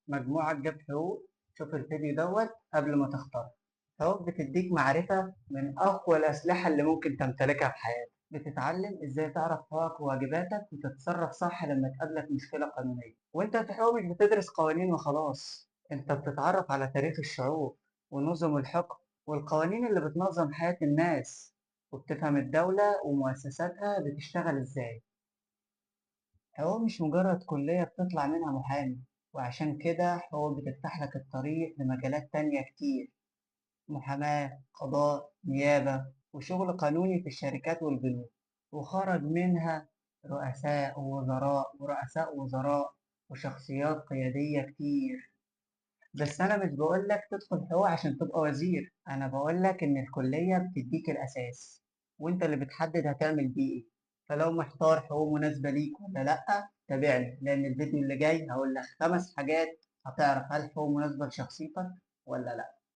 مجموعك جاب حقوق. شوف الفيديو دوت قبل ما تختار. حقوق بتديك معرفة من أقوى الأسلحة اللي ممكن تمتلكها في حياتك. بتتعلم إزاي تعرف حقوقك وواجباتك وتتصرف صح لما تقابلك مشكلة قانونية. وأنت في حقوق مش بتدرس قوانين وخلاص، أنت بتتعرف على تاريخ الشعوب ونظم الحكم والقوانين اللي بتنظم حياة الناس، وبتفهم الدولة ومؤسساتها بتشتغل إزاي. هو مش مجرد كلية بتطلع منها محامي، وعشان كده هو بتفتح لك الطريق لمجالات تانية كتير: محاماة، قضاء، نيابة، وشغل قانوني في الشركات والبنوك. وخرج منها رؤساء ووزراء ورؤساء وزراء وشخصيات قيادية كتير. بس أنا مش بقولك تدخل حقوق عشان تبقى وزير، أنا بقولك إن الكلية بتديك الأساس، وأنت اللي بتحدد هتعمل بيه إيه. فلو محتار حقوق مناسبة ليك ولا لأ، تابعني، لأن الفيديو اللي جاي هقولك 5 حاجات هتعرف هل حقوق مناسبة لشخصيتك ولا لأ.